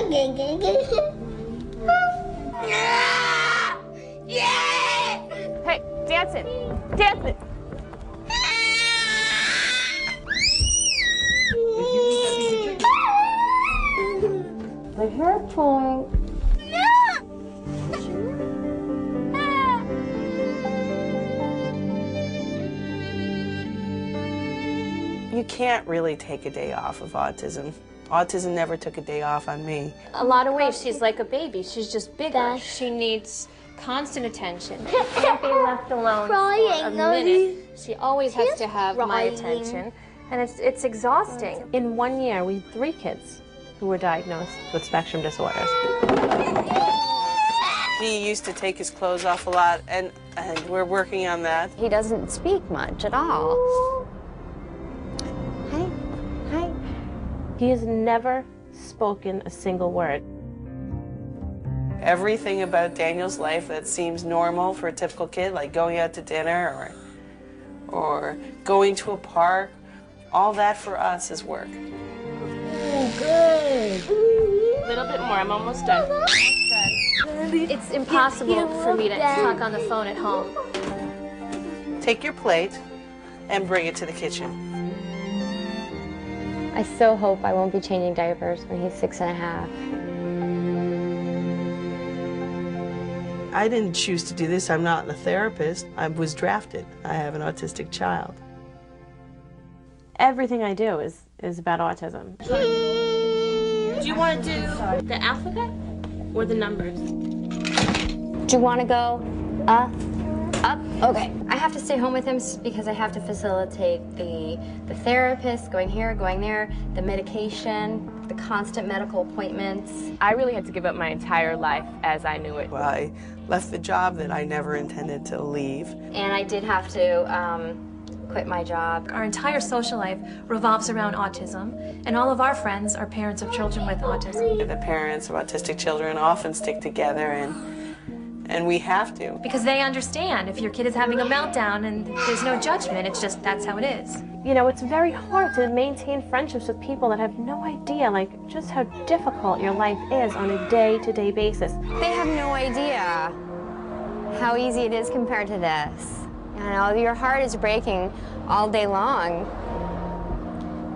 Hey, dancing, dancing. My hair pulling. You can't really take a day off of autism. Autism never took a day off on me. A lot of ways, she's like a baby. She's just bigger. She needs constant attention. She can't be left alone for a minute. She always has to have my attention, and it's exhausting. In 1 year, we had 3 kids who were diagnosed with spectrum disorders. He used to take his clothes off a lot, and we're working on that. He doesn't speak much at all. Hi. Hi. He has never spoken a single word. Everything about Daniel's life that seems normal for a typical kid, like going out to dinner or going to a park, all that for us is work. Oh, good. A little bit more, I'm almost done. It's impossible for me to talk on the phone at home. Take your plate and bring it to the kitchen. I so hope I won't be changing diapers when he's 6½. I didn't choose to do this. I'm not a therapist. I was drafted. I have an autistic child. Everything I do is about autism. Do you want to do the alphabet or the numbers? Do you want to go up? Okay. I have to stay home with him because I have to facilitate the therapist, going here, going there, the medication, the constant medical appointments. I really had to give up my entire life as I knew it. Well, I left the job that I never intended to leave. And I did have to quit my job. Our entire social life revolves around autism, and all of our friends are parents of children with autism. The parents of autistic children often stick together, and we have to. Because they understand if your kid is having a meltdown and there's no judgment, it's just that's how it is. You know, it's very hard to maintain friendships with people that have no idea, like, just how difficult your life is on a day-to-day basis. They have no idea how easy it is compared to this. You know, your heart is breaking all day long.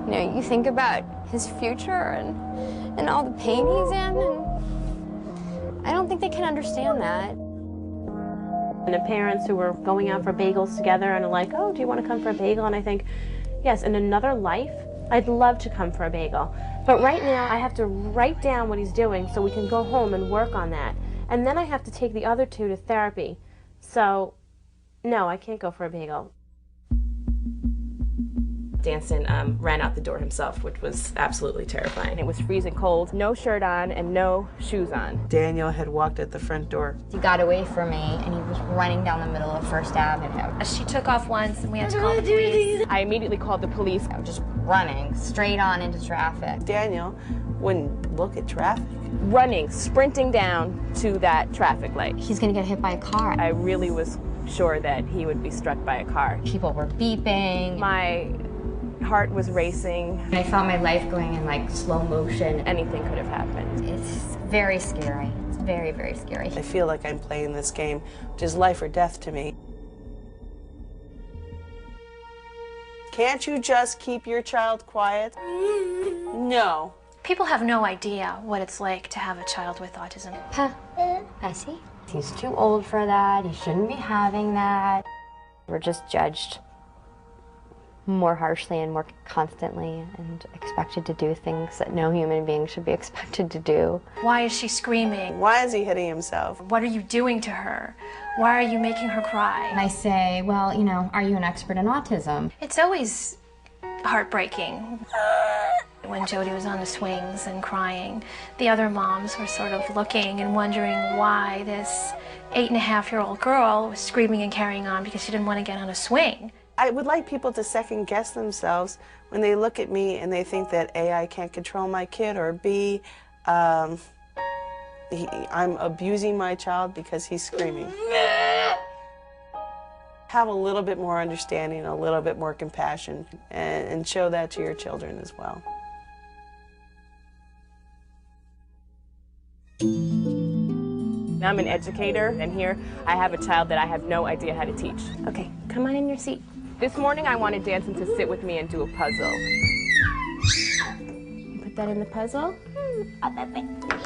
You know, you think about his future and all the pain he's in, and I don't think they can understand that. And the parents who were going out for bagels together and are like, oh, do you want to come for a bagel? And I think, yes, in another life, I'd love to come for a bagel. But right now, I have to write down what he's doing so we can go home and work on that. And then I have to take the other 2 to therapy. So, no, I can't go for a bagel. Danson ran out the door himself, which was absolutely terrifying. It was freezing cold, no shirt on and no shoes on. Daniel had walked at the front door. He got away from me, and he was running down the middle of First Avenue. She took off once, and we had to call the police. I immediately called the police. I was just running straight on into traffic. Daniel wouldn't look at traffic. Running, sprinting down to that traffic light. He's gonna get hit by a car. I really was sure that he would be struck by a car. People were beeping. My heart was racing. I felt my life going in like slow motion. Anything could have happened. It's very scary. It's very, very scary. I feel like I'm playing this game, which is life or death to me. Can't you just keep your child quiet? No. People have no idea what it's like to have a child with autism. Bessie? He's too old for that. He shouldn't be having that. We're just judged more harshly and more constantly and expected to do things that no human being should be expected to do. Why is she screaming? Why is he hitting himself? What are you doing to her? Why are you making her cry? And I say, well, you know, are you an expert in autism? It's always heartbreaking. When Jody was on the swings and crying, the other moms were sort of looking and wondering why this 8.5-year-old girl was screaming and carrying on because she didn't want to get on a swing. I would like people to second guess themselves when they look at me and they think that A, I can't control my kid, or B, I'm abusing my child because he's screaming. Have a little bit more understanding, a little bit more compassion, and show that to your children as well. I'm an educator, and here I have a child that I have no idea how to teach. Okay, come on in your seat. This morning I wanted Danson to sit with me and do a puzzle. Put that in the puzzle.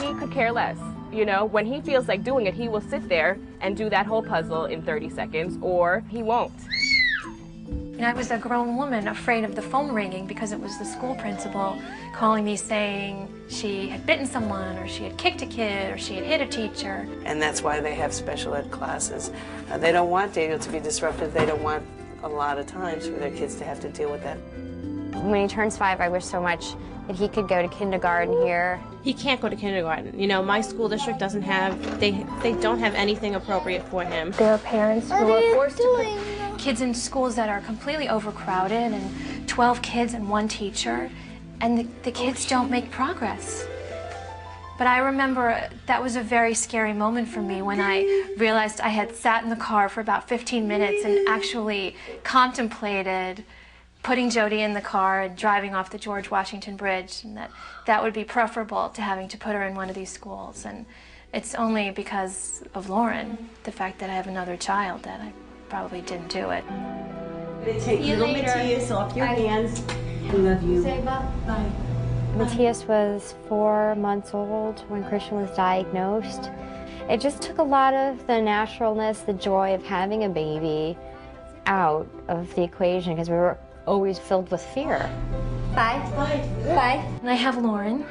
He could care less. You know, when he feels like doing it, he will sit there and do that whole puzzle in 30 seconds, or he won't. And I was a grown woman afraid of the phone ringing because it was the school principal calling me saying she had bitten someone, or she had kicked a kid, or she had hit a teacher. And that's why they have special ed classes. They don't want Daniel to be disruptive. They don't want a lot of times for their kids to have to deal with that. When he turns 5, I wish so much that he could go to kindergarten here. He can't go to kindergarten. You know, my school district doesn't have, they don't have anything appropriate for him. There are parents who are forced to put kids in schools that are completely overcrowded and 12 kids and 1 teacher, and the kids don't make progress. But I remember that was a very scary moment for me when I realized I had sat in the car for about 15 minutes and actually contemplated putting Jody in the car and driving off the George Washington Bridge, and that would be preferable to having to put her in one of these schools. And it's only because of Lauren, the fact that I have another child, that I probably didn't do it. Take little Matthias off your hands. I love you. Say bye. Matthias was 4 months old when Christian was diagnosed. It just took a lot of the naturalness, the joy of having a baby out of the equation, because we were always filled with fear. Bye. Bye. Bye. And I have Lauren,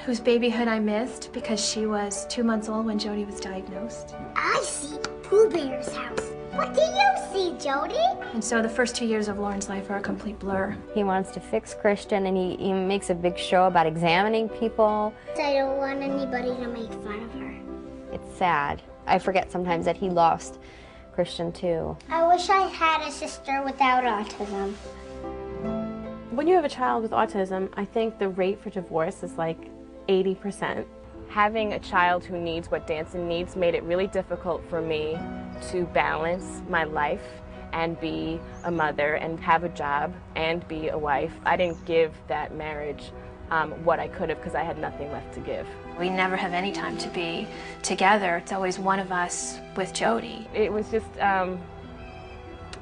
whose babyhood I missed because she was 2 months old when Jody was diagnosed. I see Pooh Bear's house. What do you see, Jody? And so the first 2 years of Lauren's life are a complete blur. He wants to fix Christian, and he makes a big show about examining people. I don't want anybody to make fun of her. It's sad. I forget sometimes that he lost Christian too. I wish I had a sister without autism. When you have a child with autism, I think the rate for divorce is like 80%. Having a child who needs what Danson needs made it really difficult for me to balance my life and be a mother and have a job and be a wife. I didn't give that marriage what I could have because I had nothing left to give. We never have any time to be together. It's always one of us with Jody. It was just an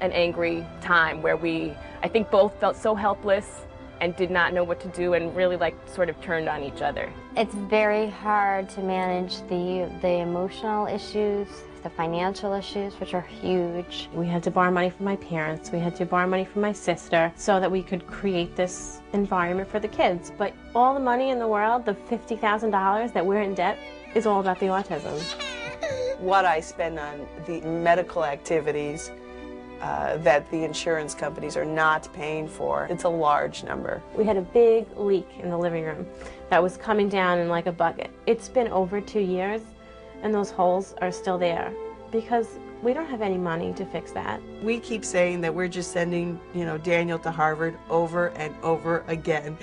angry time where I think both felt so helpless and did not know what to do and really sort of turned on each other. It's very hard to manage the emotional issues, the financial issues, which are huge. We had to borrow money from my parents. We had to borrow money from my sister so that we could create this environment for the kids. But all the money in the world, the $50,000 that we're in debt, is all about the autism. What I spend on the medical activities that the insurance companies are not paying for, it's a large number. We had a big leak in the living room that was coming down in like a bucket. It's been over 2 years, and those holes are still there because we don't have any money to fix that. We keep saying that we're just sending, Daniel to Harvard over and over again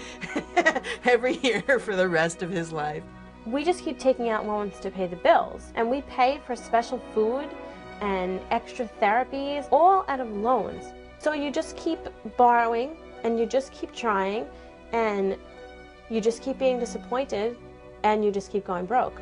every year for the rest of his life. We just keep taking out loans to pay the bills, and we pay for special food and extra therapies, all out of loans. So you just keep borrowing, and you just keep trying, and you just keep being disappointed, and you just keep going broke.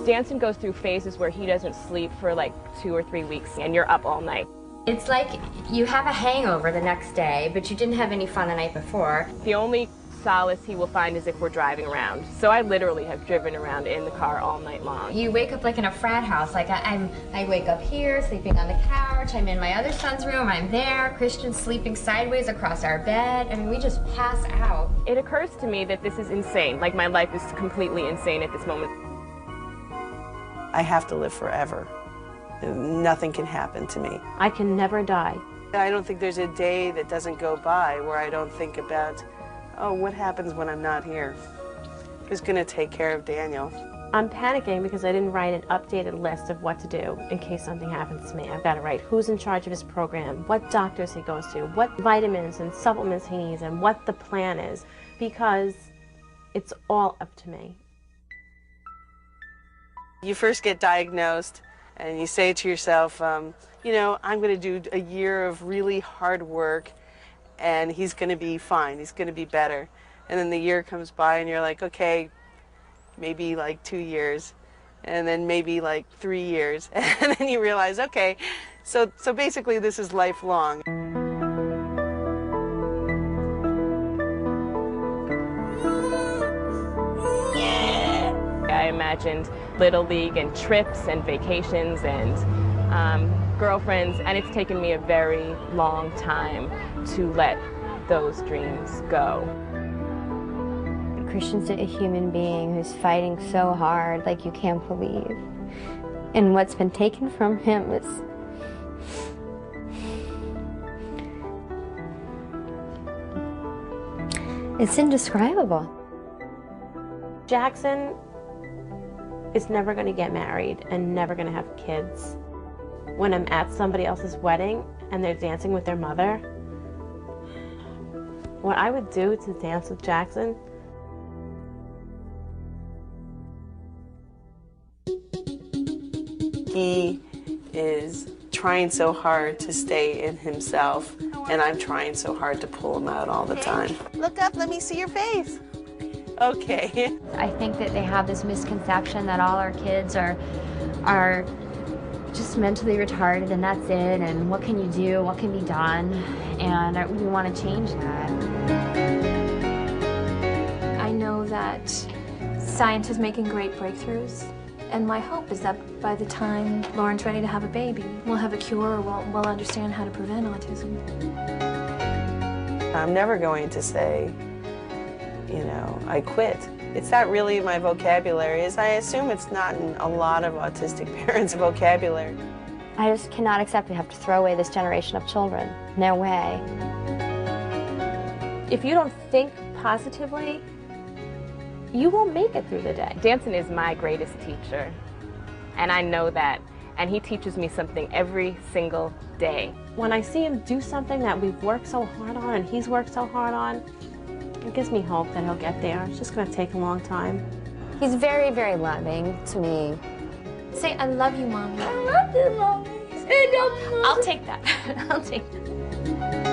Danson goes through phases where he doesn't sleep for 2 or 3 weeks, and you're up all night. It's like you have a hangover the next day, but you didn't have any fun the night before. The only solace he will find is if we're driving around. So I literally have driven around in the car all night long. You wake up like in a frat house. Like I wake up here, sleeping on the couch. I'm in my other son's room. I'm there. Christian's sleeping sideways across our bed. I mean, we just pass out. It occurs to me that this is insane. My life is completely insane at this moment. I have to live forever. Nothing can happen to me. I can never die. I don't think there's a day that doesn't go by where I don't think about, oh, what happens when I'm not here? Who's going to take care of Daniel? I'm panicking because I didn't write an updated list of what to do in case something happens to me. I've got to write who's in charge of his program, what doctors he goes to, what vitamins and supplements he needs, and what the plan is, because it's all up to me. You first get diagnosed and you say to yourself, I'm going to do a year of really hard work and he's going to be fine, he's going to be better. And then the year comes by and you're like, okay, maybe like 2 years, and then maybe like 3 years, and then you realize, okay, so basically this is lifelong. I imagined Little League and trips and vacations and girlfriends, and it's taken me a very long time to let those dreams go. Christian's a human being who's fighting so hard like you can't believe. And what's been taken from him is it's indescribable. Jackson is never going to get married and never going to have kids. When I'm at somebody else's wedding and they're dancing with their mother, what I would do to dance with Jackson, he is trying so hard to stay in himself, and I'm trying so hard to pull him out all the time. Look up, let me see your face. Okay. I think that they have this misconception that all our kids are just mentally retarded and that's it, and what can you do, what can be done, and we want to change that. I know that science is making great breakthroughs, and my hope is that by the time Lauren's ready to have a baby, we'll have a cure, or we'll understand how to prevent autism. I'm never going to say, you know, I quit. It's not really my vocabulary. I assume it's not in a lot of autistic parents' vocabulary. I just cannot accept we have to throw away this generation of children. No way. if you don't think positively, you won't make it through the day. Danson is my greatest teacher, and I know that, and he teaches me something every single day. When I see him do something that we've worked so hard on and he's worked so hard on, it gives me hope that he'll get there. It's just going to take a long time. He's very, very loving to me. Say, I love you, Mommy. I love you, Mommy. I'll take that. I'll take that.